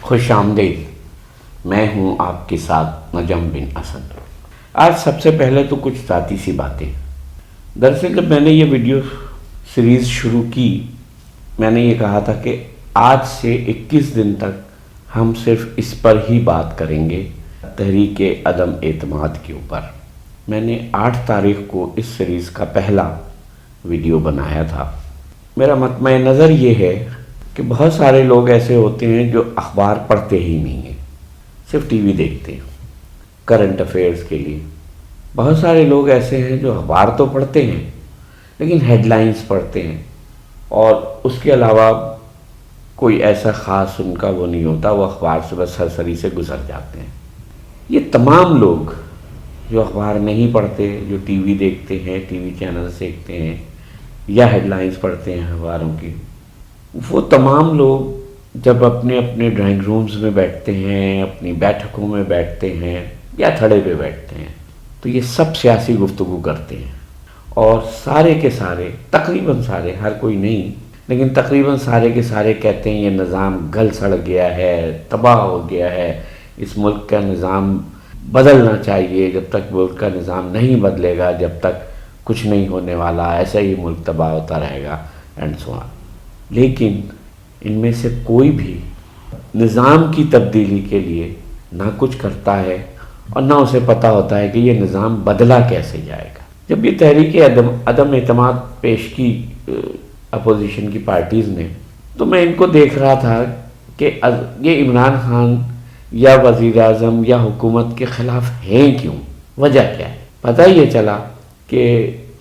خوش آمدید، میں ہوں آپ کے ساتھ نجم بن اسد۔ آج سب سے پہلے تو کچھ ذاتی سی باتیں۔ دراصل جب میں نے یہ ویڈیو سیریز شروع کی، میں نے یہ کہا تھا کہ آج سے 21 دن تک ہم صرف اس پر ہی بات کریں گے، تحریک عدم اعتماد کے اوپر۔ میں نے 8 تاریخ کو اس سیریز کا پہلا ویڈیو بنایا تھا۔ میرا مطمع نظر یہ ہے کہ بہت سارے لوگ ایسے ہوتے ہیں جو اخبار پڑھتے ہی نہیں ہیں، صرف ٹی وی دیکھتے ہیں کرنٹ افیئرز کے لیے۔ بہت سارے لوگ ایسے ہیں جو اخبار تو پڑھتے ہیں لیکن ہیڈ لائنز پڑھتے ہیں، اور اس کے علاوہ کوئی ایسا خاص ان کا وہ نہیں ہوتا، وہ اخبار سے بس سرسری سے گزر جاتے ہیں۔ یہ تمام لوگ جو اخبار نہیں پڑھتے، جو ٹی وی دیکھتے ہیں، ٹی وی چینلز دیکھتے ہیں یا ہیڈ لائنز پڑھتے ہیں اخباروں کی، وہ تمام لوگ جب اپنے اپنے ڈرائنگ رومز میں بیٹھتے ہیں، اپنی بیٹھکوں میں بیٹھتے ہیں یا تھڑے پہ بیٹھتے ہیں، تو یہ سب سیاسی گفتگو کرتے ہیں، اور سارے کے سارے، تقریباً سارے، ہر کوئی نہیں لیکن تقریباً سارے کے سارے کہتے ہیں یہ نظام گل سڑ گیا ہے، تباہ ہو گیا ہے، اس ملک کا نظام بدلنا چاہیے، جب تک ملک کا نظام نہیں بدلے گا جب تک کچھ نہیں ہونے والا، ایسا ہی ملک تباہ ہوتا رہے گا اینڈ سو آن۔ لیکن ان میں سے کوئی بھی نظام کی تبدیلی کے لیے نہ کچھ کرتا ہے اور نہ اسے پتہ ہوتا ہے کہ یہ نظام بدلا کیسے جائے گا۔ جب یہ تحریک عدم اعتماد پیش کی اپوزیشن کی پارٹیز نے، تو میں ان کو دیکھ رہا تھا کہ یہ عمران خان یا وزیر اعظم یا حکومت کے خلاف ہیں کیوں، وجہ کیا ہے؟ پتہ یہ چلا کہ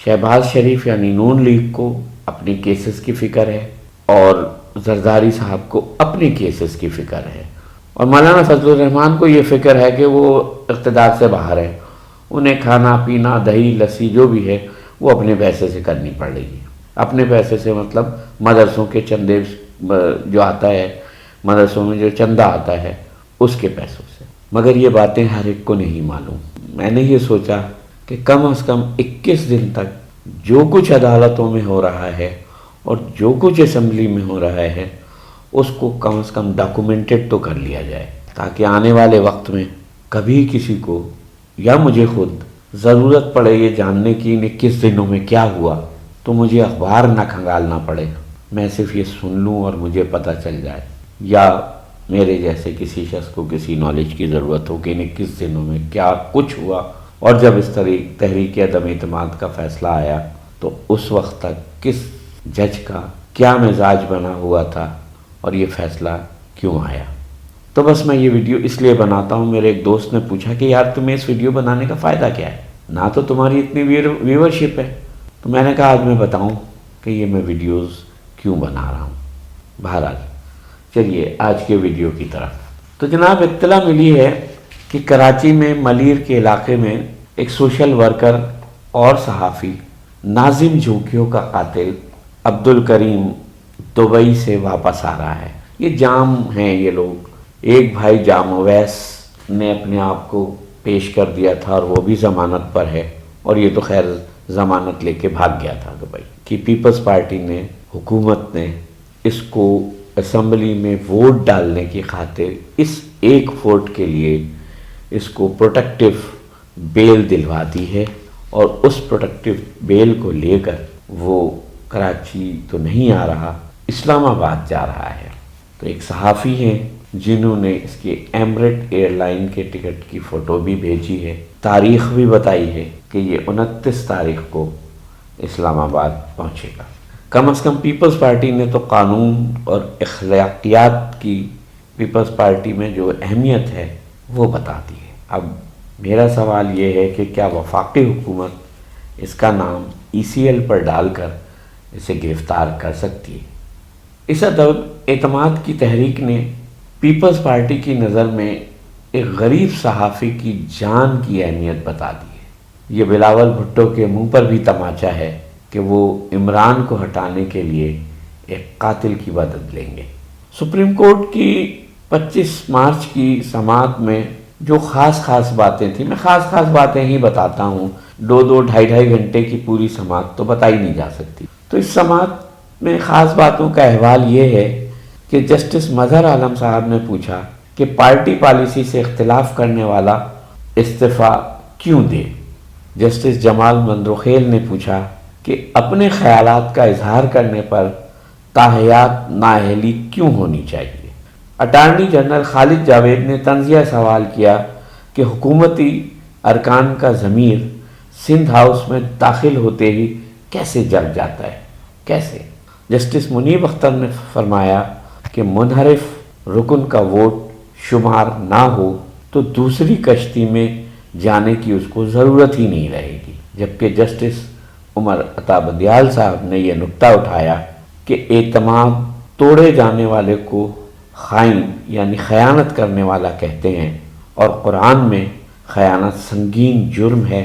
شہباز شریف یعنی نون لیگ کو اپنے کیسز کی فکر ہے، اور زرداری صاحب کو اپنے کیسز کی فکر ہے، اور مولانا فضل الرحمان کو یہ فکر ہے کہ وہ اقتدار سے باہر ہے، انہیں کھانا پینا دہی لسی جو بھی ہے وہ اپنے پیسے سے کرنی پڑ رہی ہے۔ اپنے پیسے سے مطلب مدرسوں کے چندے جو آتا ہے، مدرسوں میں جو چندہ آتا ہے اس کے پیسوں سے۔ مگر یہ باتیں ہر ایک کو نہیں معلوم۔ میں نے یہ سوچا کہ کم از کم 21 دن تک جو کچھ عدالتوں میں ہو رہا ہے اور جو کچھ اسمبلی میں ہو رہا ہے اس کو کم از کم ڈاکومنٹڈ تو کر لیا جائے، تاکہ آنے والے وقت میں کبھی کسی کو یا مجھے خود ضرورت پڑے یہ جاننے کی ان 21 دنوں میں کیا ہوا، تو مجھے اخبار نہ کھنگالنا پڑے، میں صرف یہ سن لوں اور مجھے پتہ چل جائے، یا میرے جیسے کسی شخص کو کسی نالج کی ضرورت ہو کہ ان 21 دنوں میں کیا کچھ ہوا، اور جب اس تحریک عدم اعتماد کا فیصلہ آیا تو اس وقت تک کس جج کا کیا مزاج بنا ہوا تھا اور یہ فیصلہ کیوں آیا۔ تو بس میں یہ ویڈیو اس لیے بناتا ہوں، میرے ایک دوست نے پوچھا کہ یار تمہیں اس ویڈیو بنانے کا فائدہ کیا ہے، نہ تو تمہاری اتنی ویورشپ ہے، تو میں نے کہا آج میں بتاؤں کہ یہ میں ویڈیوز کیوں بنا رہا ہوں۔ بہرحال چلیے آج کے ویڈیو کی طرف۔ تو جناب اطلاع ملی ہے کہ کراچی میں ملیر کے علاقے میں ایک سوشل ورکر اور صحافی ناظم جھونکیوں کا قاتل عبدالکریم دبئی سے واپس آ رہا ہے۔ یہ جام ہیں یہ لوگ، ایک بھائی جام اویس نے اپنے آپ کو پیش کر دیا تھا اور وہ بھی ضمانت پر ہے، اور یہ تو خیر ضمانت لے کے بھاگ گیا تھا دبئی کی۔ پیپلز پارٹی نے، حکومت نے اس کو اسمبلی میں ووٹ ڈالنے کی خاطر اس ایک ووٹ کے لیے اس کو پروٹیکٹیو بیل دلوا دی ہے، اور اس پروٹیکٹیو بیل کو لے کر وہ کراچی تو نہیں آ رہا، اسلام آباد جا رہا ہے۔ تو ایک صحافی ہیں جنہوں نے اس کے ایمریٹ ایئر لائن کے ٹکٹ کی فوٹو بھی بھیجی ہے، تاریخ بھی بتائی ہے کہ یہ 29 تاریخ کو اسلام آباد پہنچے گا۔ کم از کم پیپلز پارٹی نے تو قانون اور اخلاقیات کی پیپلز پارٹی میں جو اہمیت ہے وہ بتا دی ہے۔ اب میرا سوال یہ ہے کہ کیا وفاقی حکومت اس کا نام ECL پر ڈال کر اسے گرفتار کر سکتی ہے؟ اس عدم اعتماد کی تحریک نے پیپلز پارٹی کی نظر میں ایک غریب صحافی کی جان کی اہمیت بتا دی ہے۔ یہ بلاول بھٹو کے منہ پر بھی تماچا ہے کہ وہ عمران کو ہٹانے کے لیے ایک قاتل کی مدد لیں گے۔ سپریم کورٹ کی 25 مارچ کی سماعت میں جو خاص باتیں تھیں، میں خاص باتیں ہی بتاتا ہوں، 2-2 گھنٹے کی پوری سماعت تو بتائی نہیں جا سکتی۔ تو اس سماعت میں خاص باتوں کا احوال یہ ہے کہ جسٹس مظہر عالم صاحب نے پوچھا کہ پارٹی پالیسی سے اختلاف کرنے والا استعفیٰ کیوں دے۔ جسٹس جمال مندرخیل نے پوچھا کہ اپنے خیالات کا اظہار کرنے پر تاحیات نااہلی کیوں ہونی چاہیے۔ اٹارنی جنرل خالد جاوید نے طنزیہ سوال کیا کہ حکومتی ارکان کا ضمیر سندھ ہاؤس میں داخل ہوتے ہی کیسے جگ جاتا ہے، کیسے؟ جسٹس منیب اختر نے فرمایا کہ منحرف رکن کا ووٹ شمار نہ ہو تو دوسری کشتی میں جانے کی اس کو ضرورت ہی نہیں رہے گی، جبکہ جسٹس عمر عطا بندیال صاحب نے یہ نکتہ اٹھایا کہ اعتماد توڑے جانے والے کو خائن یعنی خیانت کرنے والا کہتے ہیں، اور قرآن میں خیانت سنگین جرم ہے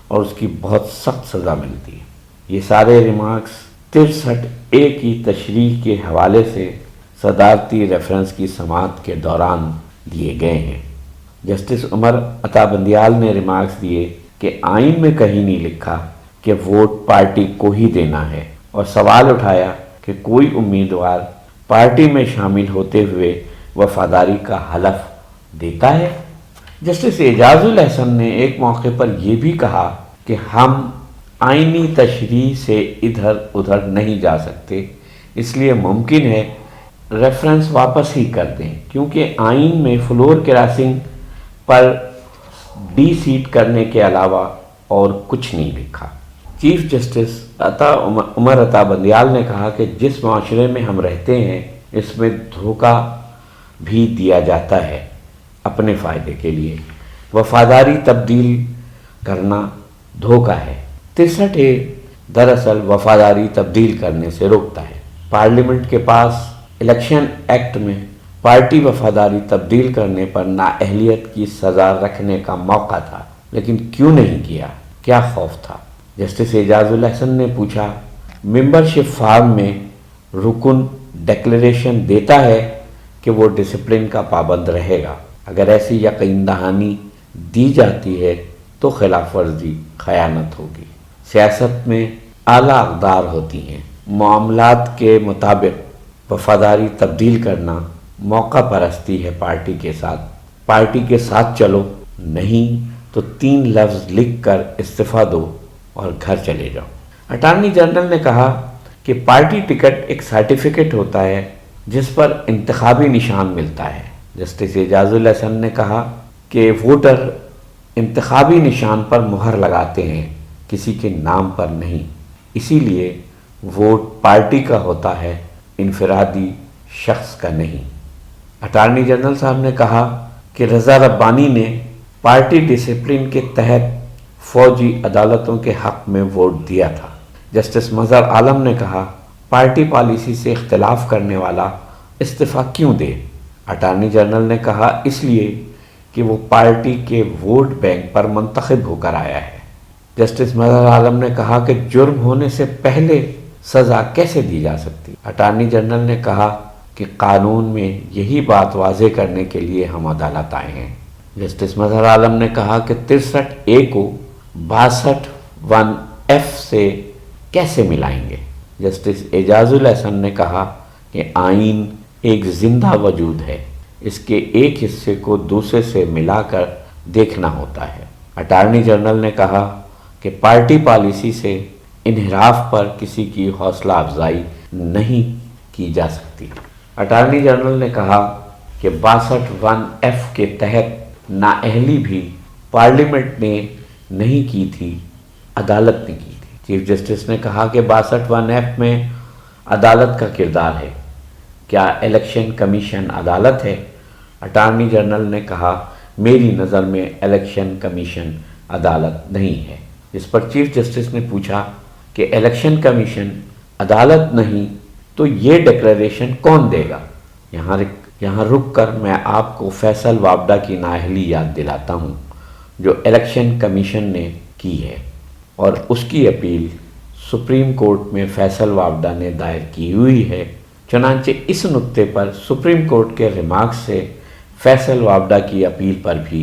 اور اس کی بہت سخت سزا ملتی ہے۔ یہ سارے ریمارکس 63A کی تشریح کے حوالے سے صدارتی ریفرنس کی سماعت کے دوران دیے گئے ہیں۔ جسٹس عمر عطا بندیال نے ریمارکس دیے کہ آئین میں کہیں نہیں لکھا کہ ووٹ پارٹی کو ہی دینا ہے، اور سوال اٹھایا کہ کوئی امیدوار پارٹی میں شامل ہوتے ہوئے وفاداری کا حلف دیتا ہے۔ جسٹس اعجاز الحسن نے ایک موقع پر یہ بھی کہا کہ ہم آئینی تشریح سے ادھر ادھر نہیں جا سکتے، اس لیے ممکن ہے ریفرنس واپس ہی کر دیں، کیونکہ آئین میں فلور کراسنگ پر ڈی سیٹ کرنے کے علاوہ اور کچھ نہیں لکھا۔ چیف جسٹس عمر عطا بندیال نے کہا کہ جس معاشرے میں ہم رہتے ہیں اس میں دھوکہ بھی دیا جاتا ہے اپنے فائدے کے لیے۔ وفاداری تبدیل کرنا دھوکہ ہے۔ 63A دراصل وفاداری تبدیل کرنے سے روکتا ہے۔ پارلیمنٹ کے پاس الیکشن ایکٹ میں پارٹی وفاداری تبدیل کرنے پر نااہلیت کی سزا رکھنے کا موقع تھا، لیکن کیوں نہیں کیا؟ کیا خوف تھا؟ جسٹس اعجاز الحسن نے پوچھا ممبرشپ فارم میں رکن ڈیکلریشن دیتا ہے کہ وہ ڈسپلن کا پابند رہے گا، اگر ایسی یقین دہانی دی جاتی ہے تو خلاف ورزی خیانت ہوگی۔ سیاست میں اعلیٰ اقدار ہوتی ہیں، معاملات کے مطابق وفاداری تبدیل کرنا موقع پرستی ہے۔ پارٹی کے ساتھ چلو، نہیں تو 3 لفظ لکھ کر استعفیٰ دو اور گھر چلے جاؤ۔ اٹارنی جنرل نے کہا کہ پارٹی ٹکٹ ایک سرٹیفکیٹ ہوتا ہے جس پر انتخابی نشان ملتا ہے۔ جسٹس اعجاز الحسن نے کہا کہ ووٹر انتخابی نشان پر مہر لگاتے ہیں، کسی کے نام پر نہیں، اسی لیے ووٹ پارٹی کا ہوتا ہے، انفرادی شخص کا نہیں۔ اٹارنی جنرل صاحب نے کہا کہ رضا ربانی نے پارٹی ڈسپلن کے تحت فوجی عدالتوں کے حق میں ووٹ دیا تھا۔ جسٹس مظہر عالم نے کہا پارٹی پالیسی سے اختلاف کرنے والا استعفیٰ کیوں دے؟ اٹارنی جنرل نے کہا اس لیے کہ وہ پارٹی کے ووٹ بینک پر منتخب ہو کر آیا ہے۔ جسٹس مظہر عالم نے کہا کہ جرم ہونے سے پہلے سزا کیسے دی جا سکتی؟ اٹارنی جنرل نے کہا کہ قانون میں یہی بات واضح کرنے کے لیے ہم عدالت آئے ہیں۔ جسٹس مظہر عالم نے کہا کہ 63A کو 62(1)(f) سے کیسے ملائیں گے؟ جسٹس اعجاز الحسن نے کہا کہ آئین ایک زندہ وجود ہے، اس کے ایک حصے کو دوسرے سے ملا کر دیکھنا ہوتا ہے۔ اٹارنی جنرل نے کہا کہ پارٹی پالیسی سے انحراف پر کسی کی حوصلہ افزائی نہیں کی جا سکتی۔ اٹارنی جنرل نے کہا کہ 62(1)(f) کے تحت نااہلی بھی پارلیمنٹ نے نہیں کی تھی، عدالت نے کی تھی۔ چیف جسٹس نے کہا کہ 62(1)(f) میں عدالت کا کردار ہے، کیا الیکشن کمیشن عدالت ہے؟ اٹارنی جنرل نے کہا میری نظر میں الیکشن کمیشن عدالت نہیں ہے۔ اس پر چیف جسٹس نے پوچھا کہ الیکشن کمیشن عدالت نہیں تو یہ ڈکلیریشن کون دے گا؟ یہاں رک کر میں آپ کو فیصل وابڈا کی نااہلی یاد دلاتا ہوں جو الیکشن کمیشن نے کی ہے، اور اس کی اپیل سپریم کورٹ میں فیصل وابڈا نے دائر کی ہوئی ہے۔ چنانچہ اس نکتے پر سپریم کورٹ کے ریمارکس سے فیصل وابڈا کی اپیل پر بھی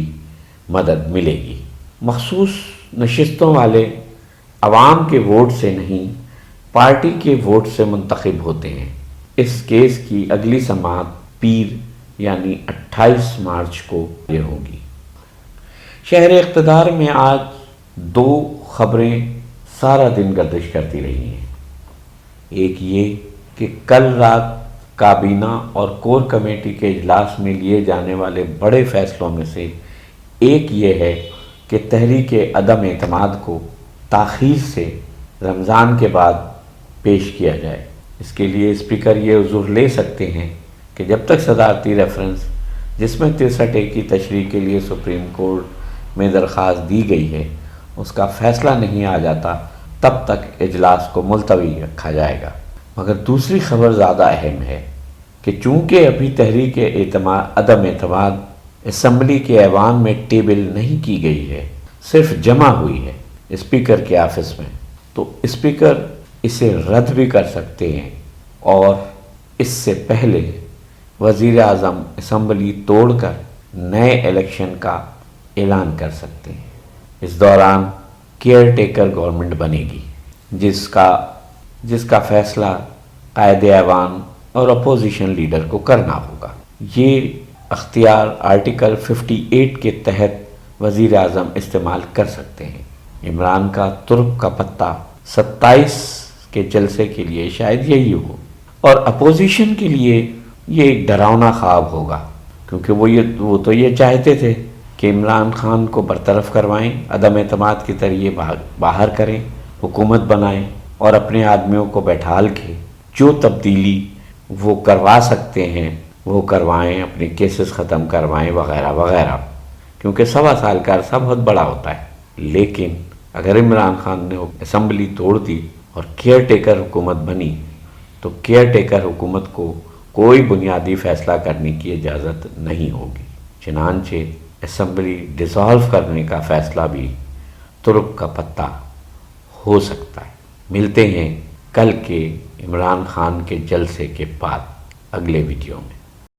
مدد ملے گی۔ مخصوص نشستوں والے عوام کے ووٹ سے نہیں، پارٹی کے ووٹ سے منتخب ہوتے ہیں، اس کیس کی اگلی سماعت پیر یعنی 28 مارچ کو یہ ہوگی۔ شہر اقتدار میں آج 2 خبریں سارا دن گردش کرتی رہی ہیں۔ ایک یہ کہ کل رات کابینہ اور کور کمیٹی کے اجلاس میں لیے جانے والے بڑے فیصلوں میں سے ایک یہ ہے کہ تحریک عدم اعتماد کو تاخیر سے رمضان کے بعد پیش کیا جائے۔ اس کے لیے اسپیکر یہ عذر لے سکتے ہیں کہ جب تک صدارتی ریفرنس جس میں 63A کی تشریح کے لیے سپریم کورٹ میں درخواست دی گئی ہے اس کا فیصلہ نہیں آ جاتا تب تک اجلاس کو ملتوی رکھا جائے گا۔ مگر دوسری خبر زیادہ اہم ہے کہ چونکہ ابھی تحریک عدم اعتماد اسمبلی کے ایوان میں ٹیبل نہیں کی گئی ہے، صرف جمع ہوئی ہے اسپیکر کے آفس میں، تو اسپیکر اسے رد بھی کر سکتے ہیں اور اس سے پہلے وزیر اعظم اسمبلی توڑ کر نئے الیکشن کا اعلان کر سکتے ہیں۔ اس دوران کیئر ٹیکر گورنمنٹ بنے گی جس کا فیصلہ قائد ایوان اور اپوزیشن لیڈر کو کرنا ہوگا۔ یہ اختیار آرٹیکل 58 کے تحت وزیر اعظم استعمال کر سکتے ہیں۔ عمران کا ترک کا پتہ 27 کے جلسے کے لیے شاید یہی ہو، اور اپوزیشن کے لیے یہ ایک ڈراؤنا خواب ہوگا، کیونکہ وہ تو یہ چاہتے تھے کہ عمران خان کو برطرف کروائیں، عدم اعتماد کے ذریعے باہر کریں، حکومت بنائیں اور اپنے آدمیوں کو بیٹھال کے جو تبدیلی وہ کروا سکتے ہیں وہ کروائیں، اپنے کیسز ختم کروائیں وغیرہ وغیرہ، کیونکہ 1.25 سال کا عرصہ بہت بڑا ہوتا ہے۔ لیکن اگر عمران خان نے اسمبلی توڑ دی اور کیئر ٹیکر حکومت بنی تو کیئر ٹیکر حکومت کو کوئی بنیادی فیصلہ کرنے کی اجازت نہیں ہوگی، چنانچہ اسمبلی ڈیزالو کرنے کا فیصلہ بھی ترک کا پتہ ہو سکتا ہے۔ ملتے ہیں کل کے عمران خان کے جلسے کے بعد اگلے ویڈیو میں۔